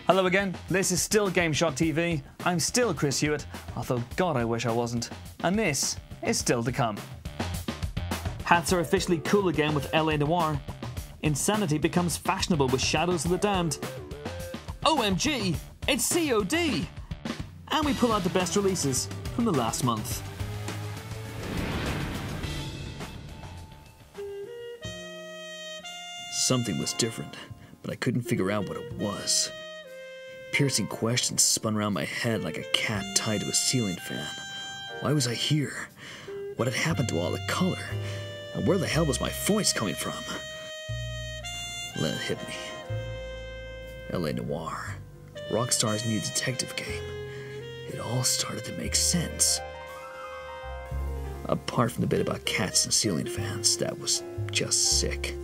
Hello again, this is still Gameshock TV. I'm still Chris Hewitt, although God I wish I wasn't. And this is still to come. Hats are officially cool again with LA Noire. Insanity becomes fashionable with Shadows of the Damned. OMG, it's COD! And we pull out the best releases from the last month. Something was different, but I couldn't figure out what it was. Piercing questions spun around my head like a cat tied to a ceiling fan. Why was I here? What had happened to all the color? And where the hell was my voice coming from? Then it hit me. LA Noire. Rockstar's new detective game. It all started to make sense. Apart from the bit about cats and ceiling fans, that was just sick.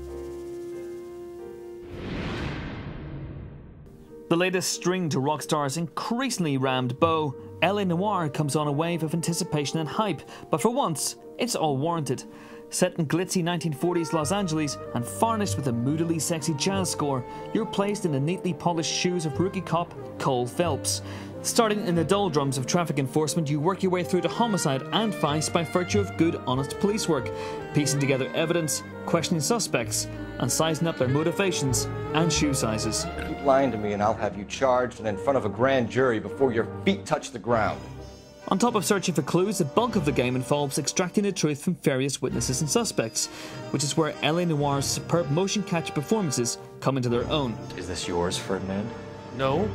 The latest string to Rockstar's increasingly rammed bow, LA Noire comes on a wave of anticipation and hype, but for once, it's all warranted. Set in glitzy 1940s Los Angeles and varnished with a moodily sexy jazz score, you're placed in the neatly polished shoes of rookie cop Cole Phelps. Starting in the doldrums of traffic enforcement, you work your way through to homicide and vice by virtue of good, honest police work, piecing together evidence, questioning suspects, and sizing up their motivations and shoe sizes. Keep lying to me and I'll have you charged and in front of a grand jury before your feet touch the ground. On top of searching for clues, the bulk of the game involves extracting the truth from various witnesses and suspects, which is where LA Noire's superb motion capture performances come into their own. Is this yours, Ferdinand? No.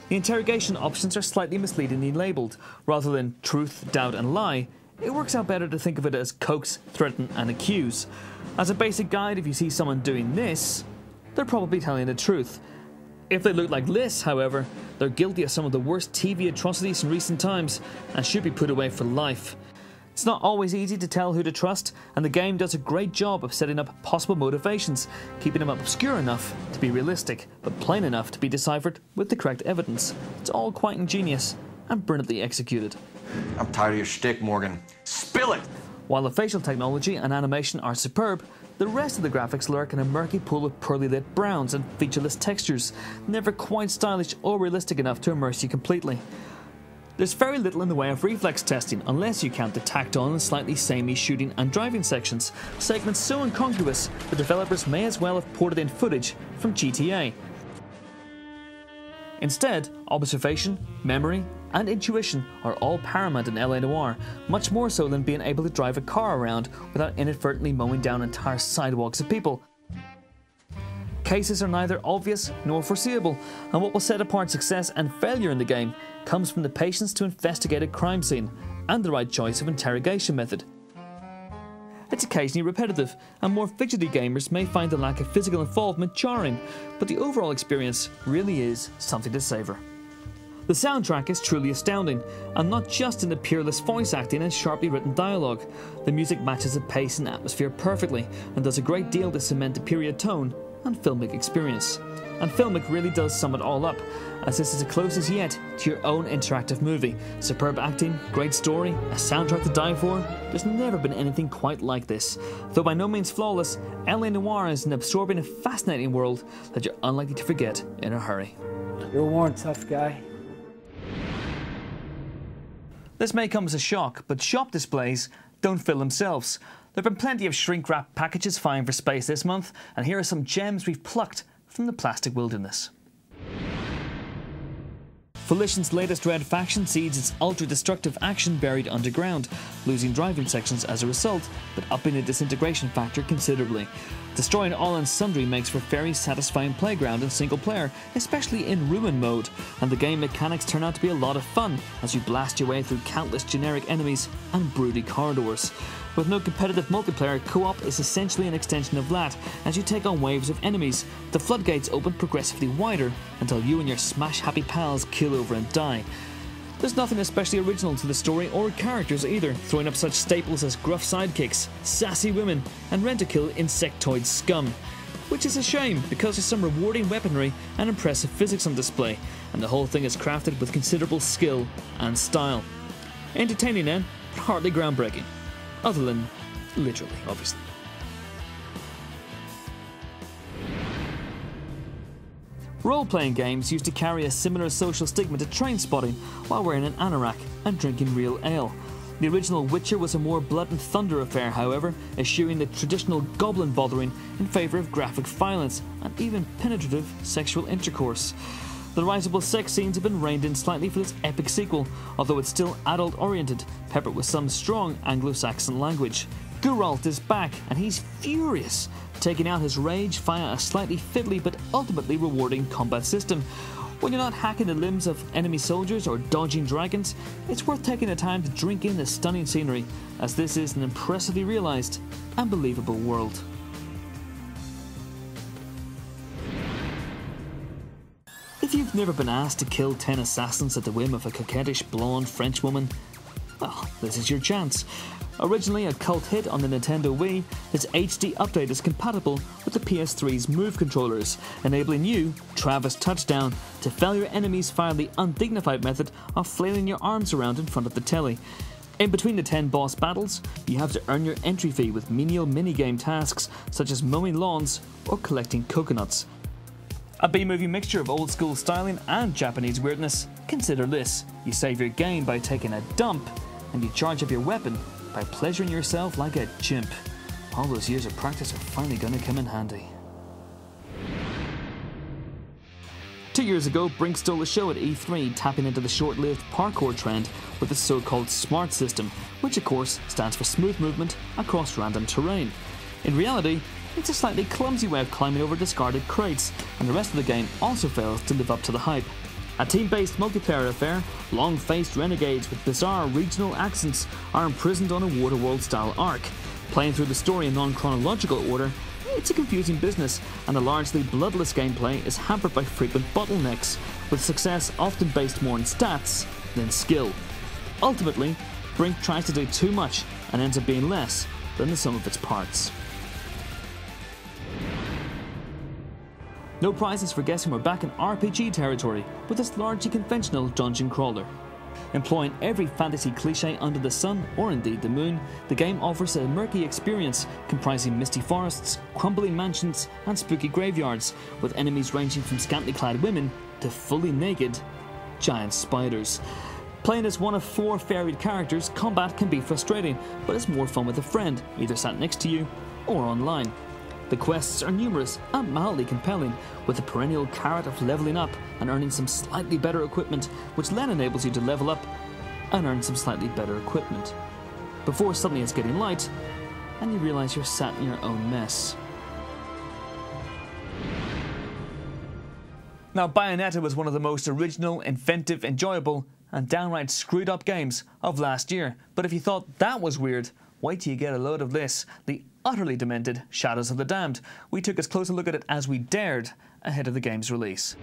The interrogation options are slightly misleadingly labelled. Rather than truth, doubt and lie, it works out better to think of it as coax, threaten and accuse. As a basic guide, if you see someone doing this, they're probably telling the truth. If they look like this, however, they're guilty of some of the worst TV atrocities in recent times and should be put away for life. It's not always easy to tell who to trust, and the game does a great job of setting up possible motivations, keeping them obscure enough to be realistic, but plain enough to be deciphered with the correct evidence. It's all quite ingenious and brilliantly executed. I'm tired of your shtick, Morgan. Spill it! While the facial technology and animation are superb, the rest of the graphics lurk in a murky pool of poorly lit browns and featureless textures, never quite stylish or realistic enough to immerse you completely. There's very little in the way of reflex testing unless you count the tacked on and slightly samey shooting and driving sections, segments so incongruous the developers may as well have ported in footage from GTA. Instead, observation, memory and intuition are all paramount in LA Noire, much more so than being able to drive a car around without inadvertently mowing down entire sidewalks of people. Cases are neither obvious nor foreseeable, and what will set apart success and failure in the game comes from the patience to investigate a crime scene and the right choice of interrogation method. It's occasionally repetitive, and more fidgety gamers may find the lack of physical involvement jarring, but the overall experience really is something to savour. The soundtrack is truly astounding, and not just in the peerless voice acting and sharply written dialogue. The music matches the pace and atmosphere perfectly, and does a great deal to cement the period tone and filmic experience. And filmic really does sum it all up, as this is the closest yet to your own interactive movie. Superb acting, great story, a soundtrack to die for. There's never been anything quite like this. Though by no means flawless, LA Noire is an absorbing and fascinating world that you're unlikely to forget in a hurry. You're one tough guy. This may come as a shock, but shop displays don't fill themselves. There have been plenty of shrink-wrap packages vying for space this month, and here are some gems we've plucked from the plastic wilderness. Volition's latest Red faction sees its ultra-destructive action buried underground, losing driving sections as a result, but upping the disintegration factor considerably. Destroying all and sundry makes for very satisfying playground in single player, especially in ruin mode, and the game mechanics turn out to be a lot of fun as you blast your way through countless generic enemies and broody corridors. With no competitive multiplayer, co-op is essentially an extension of that. As you take on waves of enemies, the floodgates open progressively wider until you and your smash-happy pals kill over and die. There's nothing especially original to the story or characters either, throwing up such staples as gruff sidekicks, sassy women, and rent-a-kill insectoid scum. Which is a shame, because there's some rewarding weaponry and impressive physics on display, and the whole thing is crafted with considerable skill and style. Entertaining then, but hardly groundbreaking. Other than literally, obviously. Role-playing games used to carry a similar social stigma to train spotting while wearing an anorak and drinking real ale. The original Witcher was a more blood and thunder affair, however, eschewing the traditional goblin bothering in favour of graphic violence and even penetrative sexual intercourse. The risible sex scenes have been reined in slightly for this epic sequel, although it's still adult-oriented, peppered with some strong Anglo-Saxon language. Geralt is back, and he's furious, taking out his rage via a slightly fiddly but ultimately rewarding combat system. When you're not hacking the limbs of enemy soldiers or dodging dragons, it's worth taking the time to drink in the stunning scenery, as this is an impressively realised and believable world. If you've never been asked to kill 10 assassins at the whim of a coquettish blonde French woman, well, this is your chance. Originally a cult hit on the Nintendo Wii, this HD update is compatible with the PS3's Move controllers, enabling you, Travis Touchdown, to fell your enemies via the undignified method of flailing your arms around in front of the telly. In between the 10 boss battles, you have to earn your entry fee with menial minigame tasks such as mowing lawns or collecting coconuts. A B-movie mixture of old school styling and Japanese weirdness. Consider this: you save your game by taking a dump, and you charge up your weapon by pleasuring yourself like a chimp. All those years of practice are finally gonna come in handy. 2 years ago, Brink stole the show at E3, tapping into the short-lived parkour trend with the so-called SMART system, which of course stands for smooth movement across random terrain. In reality, it's a slightly clumsy way of climbing over discarded crates, and the rest of the game also fails to live up to the hype. A team-based multiplayer affair, long-faced renegades with bizarre regional accents are imprisoned on a Waterworld style arc. Playing through the story in non-chronological order, it's a confusing business, and the largely bloodless gameplay is hampered by frequent bottlenecks, with success often based more on stats than skill. Ultimately, Brink tries to do too much and ends up being less than the sum of its parts. No prizes for guessing we're back in RPG territory with this largely conventional dungeon crawler. Employing every fantasy cliché under the sun, or indeed the moon, the game offers a murky experience comprising misty forests, crumbling mansions and spooky graveyards, with enemies ranging from scantily clad women to fully naked giant spiders. Playing as one of 4 varied characters, combat can be frustrating, but it's more fun with a friend, either sat next to you or online. The quests are numerous and mildly compelling, with the perennial carrot of leveling up and earning some slightly better equipment, which then enables you to level up and earn some slightly better equipment, before suddenly it's getting light and you realise you're sat in your own mess. Now, Bayonetta was one of the most original, inventive, enjoyable and downright screwed up games of last year, but if you thought that was weird, wait till you get a load of this, the utterly demented Shadows of the Damned. We took as close a look at it as we dared ahead of the game's release.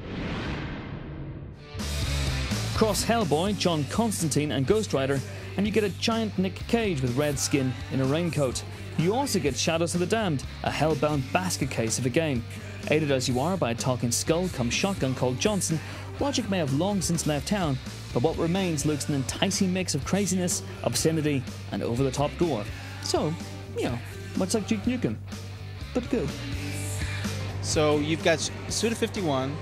Cross Hellboy, John Constantine and Ghost Rider, and you get a giant Nick Cage with red skin in a raincoat. You also get Shadows of the Damned, a hellbound basket case of a game. Aided as you are by a talking skull come shotgun called Johnson, logic may have long since left town, but what remains looks an enticing mix of craziness, obscenity and over-the-top gore. So, you know, much like Duke Nukem, but good. So you've got Suda 51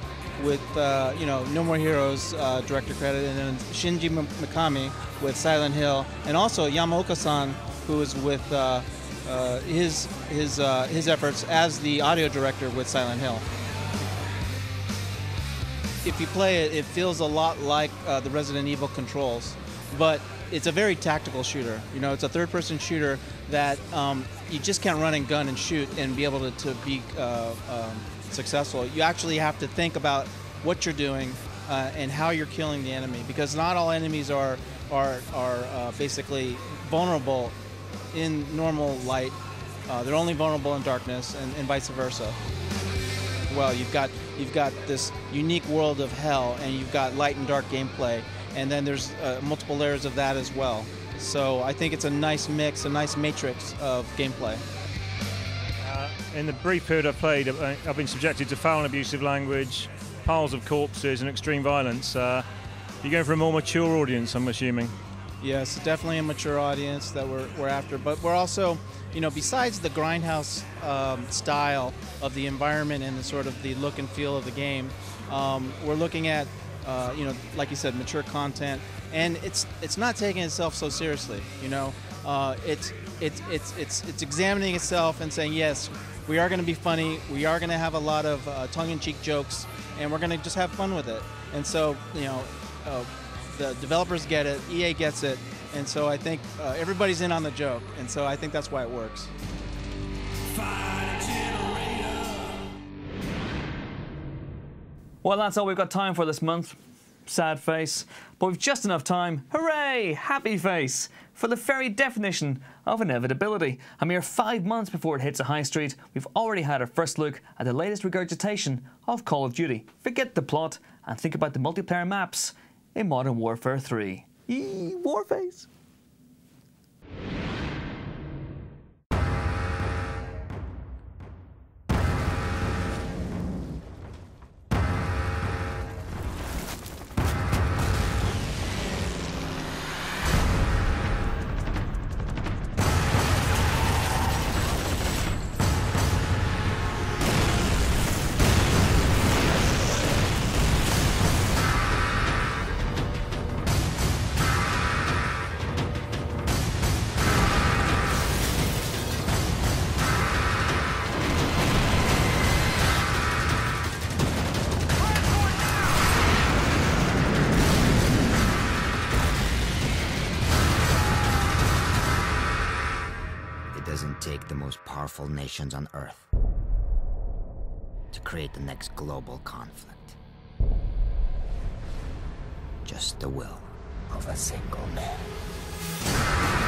with No More Heroes director credit, and then Shinji Mikami with Silent Hill, and also Yamaoka-san, who is with his efforts as the audio director with Silent Hill. If you play it, it feels a lot like the Resident Evil controls, but it's a very tactical shooter. You know, it's a third-person shooter that you just can't run and gun and shoot and be able to be successful. You actually have to think about what you're doing and how you're killing the enemy, because not all enemies are basically vulnerable in normal light. They're only vulnerable in darkness, and vice versa. Well, you've got this unique world of hell, and you've got light and dark gameplay, and then there's multiple layers of that as well. So I think it's a nice mix, a nice matrix of gameplay. In the brief period I've played, I've been subjected to foul and abusive language, piles of corpses and extreme violence. You're going for a more mature audience, I'm assuming. Yes, definitely a mature audience that we're after, but we're also, you know, besides the grindhouse style of the environment and the sort of the look and feel of the game, We're looking at, you know, like you said, mature content, and it's not taking itself so seriously. You know, it's examining itself and saying, yes, we are going to be funny. We are going to have a lot of tongue-in-cheek jokes, and we're going to just have fun with it. And so, you know, the developers get it, EA gets it, and so I think everybody's in on the joke, and so I think that's why it works. Well, that's all we've got time for this month. Sad face. But we've just enough time. Hooray! Happy face! For the very definition of inevitability. A mere 5 months before it hits a high street, we've already had our first look at the latest regurgitation of Call of Duty. Forget the plot and think about the multiplayer maps in Modern Warfare 3. Yee, Warface! It doesn't take the most powerful nations on Earth to create the next global conflict. Just the will of a single man.